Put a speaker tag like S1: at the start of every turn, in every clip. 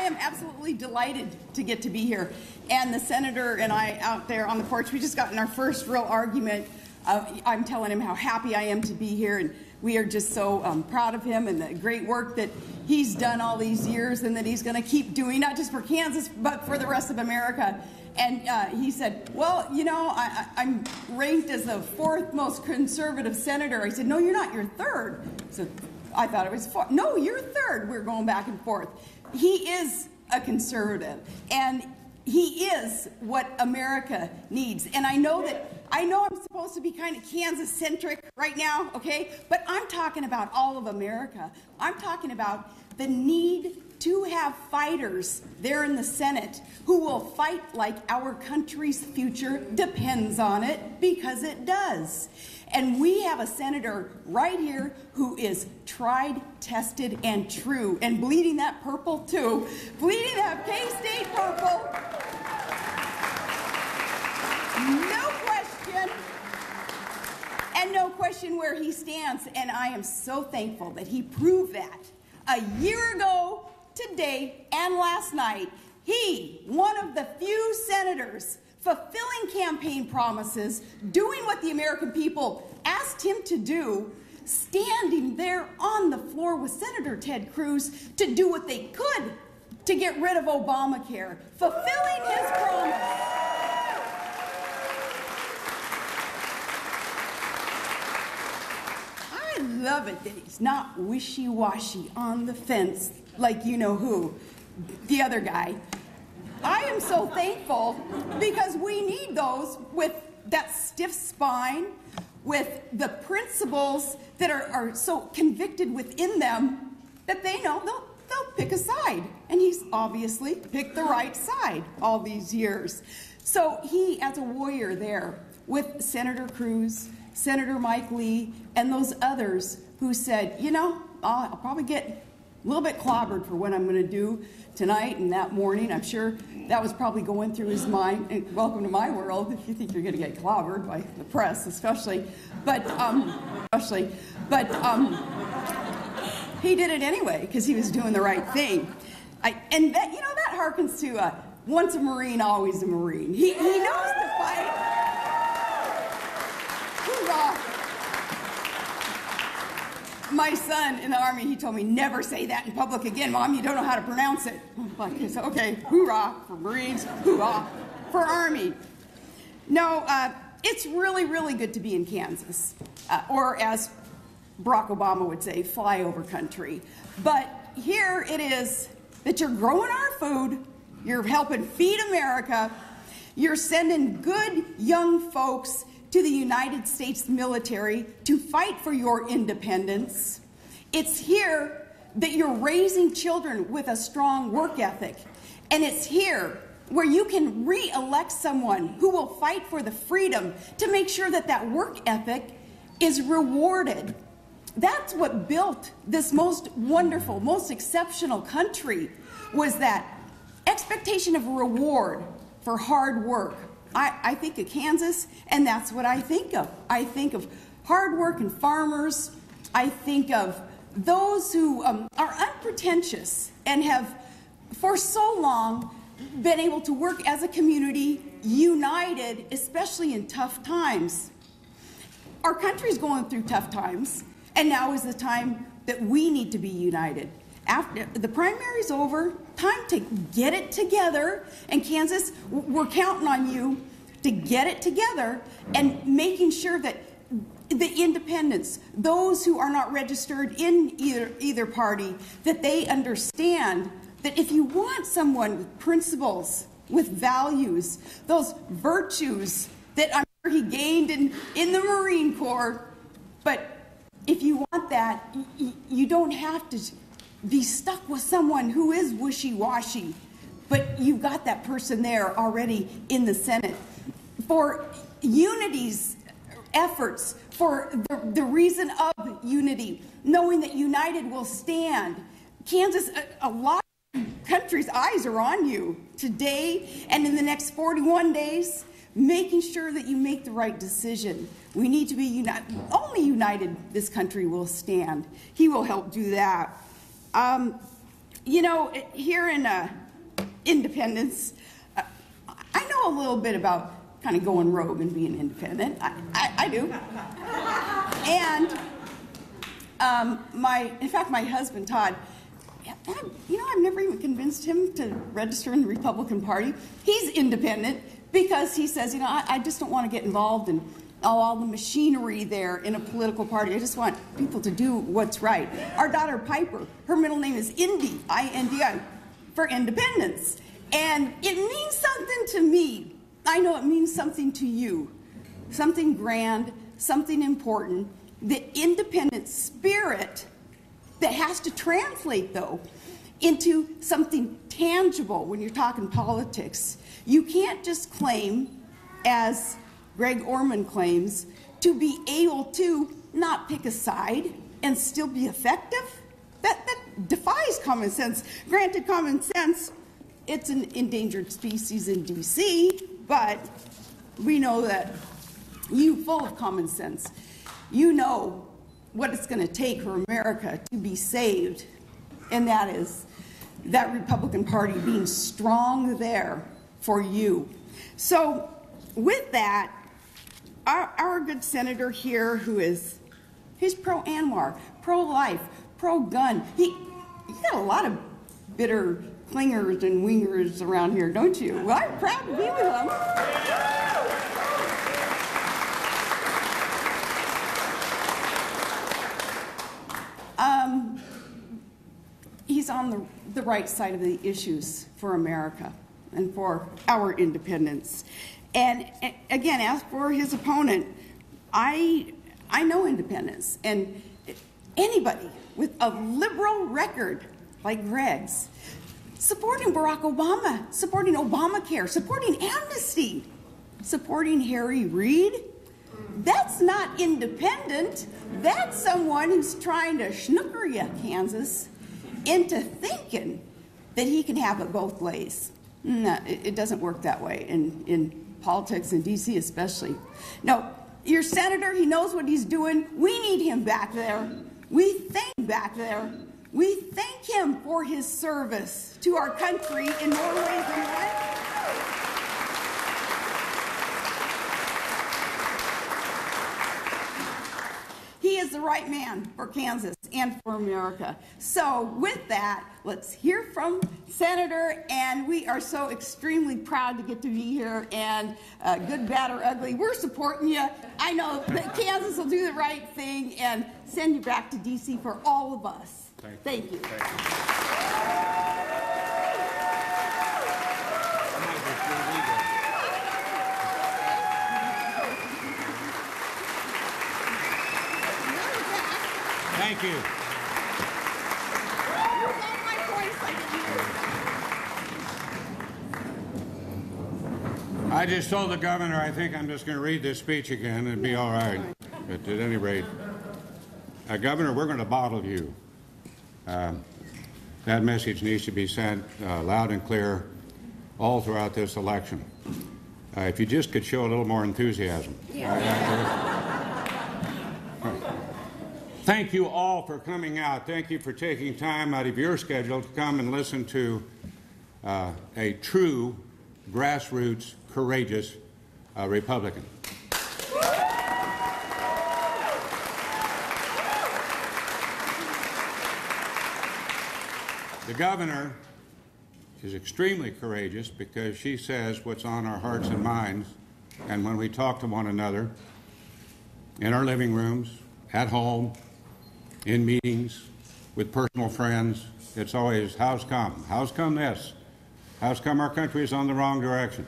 S1: am absolutely delighted to get to be here. And the senator and I out there on the porch, we just got in our first real argument. I'm telling him how happy I am to be here, and we are just so proud of him and the great work that he's done all these years and that he's going to keep doing, not just for Kansas, but for the rest of America. And he said, well, you know, I'm ranked as the 4th most conservative senator. I said, no, you're not. You're 3rd. So I thought it was 4th. No, you're 3rd. We're going back and forth. He is a conservative, and he is what America needs. And I know I'm supposed to be kind of Kansas-centric right now, okay? But I'm talking about all of America. I'm talking about the need to have fighters there in the Senate who will fight like our country's future depends on it, because it does. And we have a senator right here who is tried, tested, and true, and bleeding that purple too, bleeding that K-State purple. No question, and no question where he stands. And I am so thankful that he proved that a year ago today and last night. He, one of the few senators fulfilling campaign promises, doing what the American people asked him to do, standing there on the floor with Senator Ted Cruz to do what they could to get rid of Obamacare, fulfilling his promise. I love it that he's not wishy-washy on the fence like you know who, the other guy. I am so thankful, because we need those with that stiff spine, with the principles that are so convicted within them that they know they'll pick a side. And he's obviously picked the right side all these years. So he, as a warrior there, with Senator Cruz, Senator Mike Lee, and those others who said, you know, I'll probably get a little bit clobbered for what I'm going to do tonight and that morning. I'm sure that was probably going through his mind. And welcome to my world, if you think you're going to get clobbered by the press, especially. But he did it anyway, because he was doing the right thing. And that, you know, that harkens to once a Marine, always a Marine. He knows to fight. Hoorah! My son in the Army, he told me, never say that in public again, Mom, you don't know how to pronounce it. I'm like, okay, hoorah for Marines, hoorah for Army. No, it's really, really good to be in Kansas, or as Barack Obama would say, flyover country. But here it is that you're growing our food, you're helping feed America, you're sending good young folks to the United States military to fight for your independence. It's here that you're raising children with a strong work ethic. And it's here where you can re-elect someone who will fight for the freedom to make sure that that work ethic is rewarded. That's what built this most wonderful, most exceptional country, was that expectation of reward for hard work. I think of Kansas, and that's what I think of. I think of hard work and farmers. I think of those who are unpretentious and have for so long been able to work as a community, united, especially in tough times. Our country's going through tough times, and now is the time that we need to be united. After the primary's over, time to get it together. And Kansas, we're counting on you to get it together and making sure that the independents, those who are not registered in either party, that they understand that if you want someone with principles, with values, those virtues that I'm sure he gained in the Marine Corps, but if you want that, you don't have to be stuck with someone who is wishy-washy, but you've got that person there already in the Senate. For unity's efforts, for the reason of unity, knowing that united will stand. Kansas, a lot of countries' eyes are on you today and in the next 41 days, making sure that you make the right decision. We need to be united. Only united this country will stand. He will help do that. You know, here in Independence, I know a little bit about kind of going rogue and being independent. I do. And in fact, my husband, Todd, you know, I've never even convinced him to register in the Republican Party. He's independent because he says, you know, I just don't want to get involved in all the machinery there in a political party. I just want people to do what's right. Our daughter, Piper, her middle name is Indy, I-N-D-I, for independence. And it means something to me. I know it means something to you. Something grand, something important. The independent spirit that has to translate, though, into something tangible when you're talking politics. You can't just claim, as Greg Orman claims, to be able to not pick a side and still be effective. That defies common sense. Granted, common sense, it's an endangered species in D.C., but we know that you, full of common sense, you know what it's going to take for America to be saved, and that is that Republican Party being strong there for you. So with that, our good senator here, he's pro-Anwar, pro-life, pro-gun. You got a lot of bitter clingers and wingers around here, don't you? Well, I'm proud to be with them. He's on the right side of the issues for America and for our independence. And again, as for his opponent, I know independence, and anybody with a liberal record like Greg's, supporting Barack Obama, supporting Obamacare, supporting amnesty, supporting Harry Reid, that's not independent. That's someone who's trying to snooker you, Kansas, into thinking that he can have it both ways. No, it doesn't work that way in politics, in D.C. especially. No, your senator, he knows what he's doing. We need him back there. We thank him back there. We thank him for his service to our country in more ways than one. He is the right man for Kansas and for America. So with that, let's hear from Senator, and we are so extremely proud to get to be here, and good, bad, or ugly, we're supporting you. I know that Kansas will do the right thing and send you back to D.C. for all of us. Thank you.
S2: Thank you. I just told the governor I think I'm just going to read this speech again and it'd be all right. But at any rate, Governor, we're going to bottle you. That message needs to be sent loud and clear all throughout this election. If you just could show a little more enthusiasm. Thank you all for coming out. Thank you for taking time out of your schedule to come and listen to a true, grassroots, courageous Republican. The governor is extremely courageous because she says what's on our hearts and minds, and when we talk to one another in our living rooms, at home, in meetings, with personal friends, it's always, how's come? How's come this? How's come our country is on the wrong direction?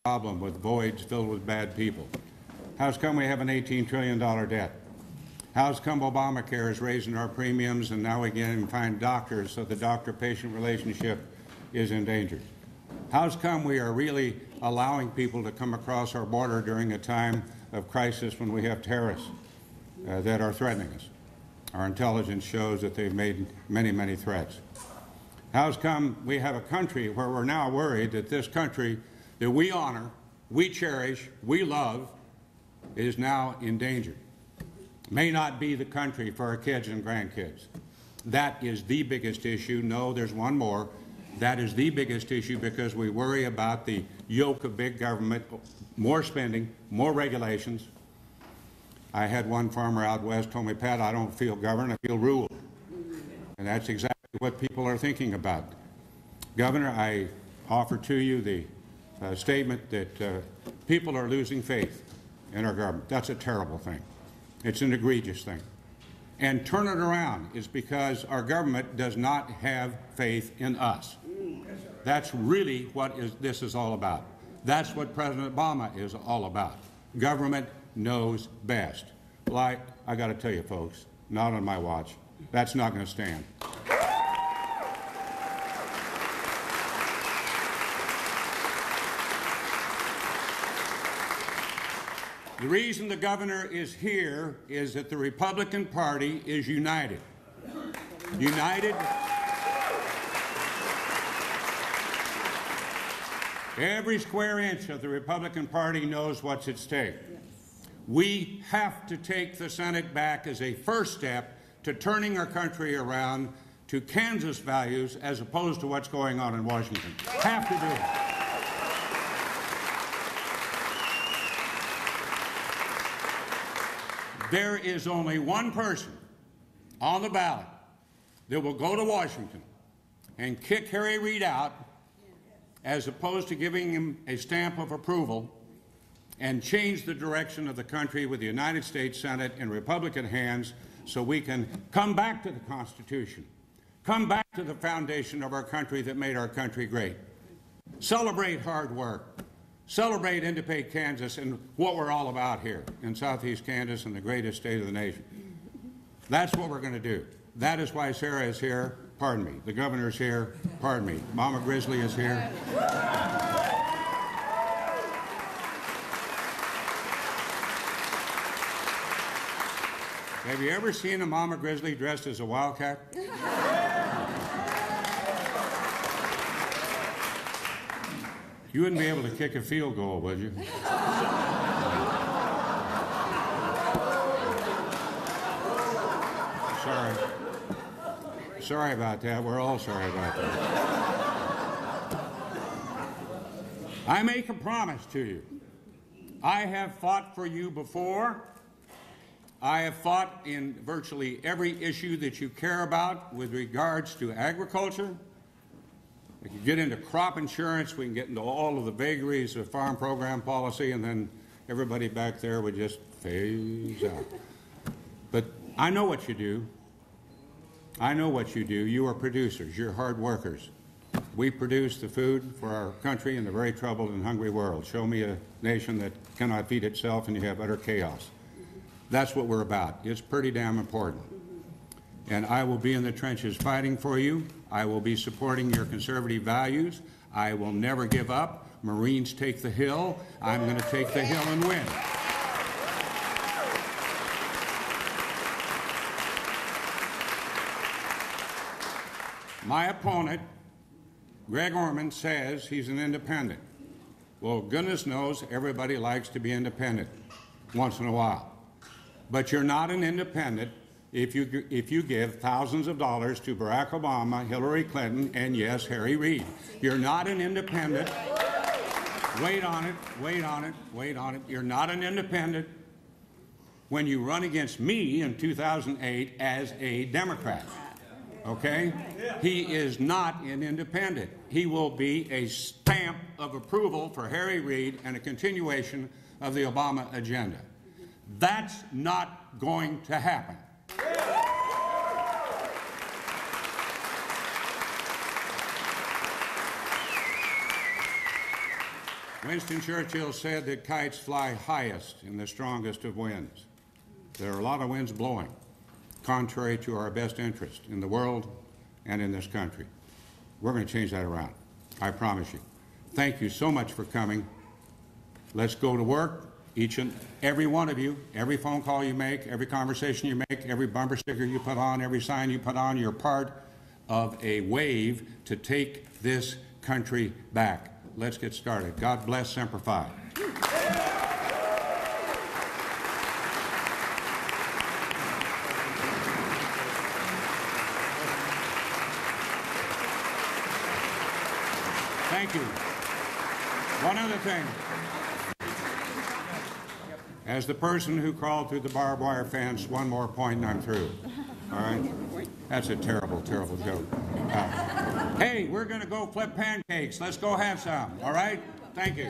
S2: Problem with voids filled with bad people. How's come we have an $18 trillion debt? How's come Obamacare is raising our premiums and now we can find doctors so the doctor-patient relationship is endangered? How's come we are really allowing people to come across our border during a time of crisis when we have terrorists that are threatening us? Our intelligence shows that they've made many, many threats. How's come we have a country where we're now worried that this country that we honor, we cherish, we love, is now endangered? May not be the country for our kids and grandkids. That is the biggest issue. No, there's one more. That is the biggest issue because we worry about the yoke of big government, more spending, more regulations. I had one farmer out west told me, Pat, I don't feel governed, I feel ruled. And that's exactly what people are thinking about. Governor, I offer to you the statement that people are losing faith in our government. That's a terrible thing. It's an egregious thing. And turn it around is because our government does not have faith in us. That's really what this is all about. That's what President Obama is all about. Government knows best. Well, I got to tell you, folks, not on my watch. That's not going to stand. The reason the governor is here is that the Republican Party is united. United. Every square inch of the Republican Party knows what's at stake. We have to take the Senate back as a first step to turning our country around to Kansas values as opposed to what's going on in Washington. Have to do it. There is only one person on the ballot that will go to Washington and kick Harry Reid out as opposed to giving him a stamp of approval and change the direction of the country with the United States Senate in Republican hands so we can come back to the Constitution, come back to the foundation of our country that made our country great. Celebrate hard work. Celebrate Independent Kansas and what we're all about here in Southeast Kansas and the greatest state of the nation. That's what we're going to do. That is why Sarah is here. Pardon me. The governor's here. Pardon me. Mama Grizzly is here. Have you ever seen a Mama Grizzly dressed as a wildcat? You wouldn't be able to kick a field goal, would you? Sorry. Sorry about that. We're all sorry about that. I make a promise to you. I have fought for you before. I have fought in virtually every issue that you care about with regards to agriculture. We can get into crop insurance, we can get into all of the vagaries of farm program policy, and then everybody back there would just phase out. But I know what you do. I know what you do. You are producers. You're hard workers. We produce the food for our country in the very troubled and hungry world. Show me a nation that cannot feed itself and you have utter chaos. That's what we're about. It's pretty damn important. And I will be in the trenches fighting for you. I will be supporting your conservative values. I will never give up. Marines take the hill. I'm going to take the hill and win. My opponent, Greg Orman, says he's an independent. Well, goodness knows everybody likes to be independent once in a while. But you're not an independent if you give thousands of dollars to Barack Obama, Hillary Clinton, and yes, Harry Reid. You're not an independent. Wait on it, wait on it, wait on it. You're not an independent when you run against me in 2008 as a Democrat. Okay? He is not an independent. He will be a stamp of approval for Harry Reid and a continuation of the Obama agenda. That's not going to happen. Winston Churchill said that kites fly highest in the strongest of winds. There are a lot of winds blowing, contrary to our best interest in the world and in this country. We're going to change that around. I promise you. Thank you so much for coming. Let's go to work. Each and every one of you, every phone call you make, every conversation you make, every bumper sticker you put on, every sign you put on, you're part of a wave to take this country back. Let's get started. God bless Semper Fi. Thank you. One other thing. As the person who crawled through the barbed wire fence, one more point and I'm through. All right? That's a terrible, terrible joke. Hey, we're going to go flip pancakes. Let's go have some. All right? Thank you.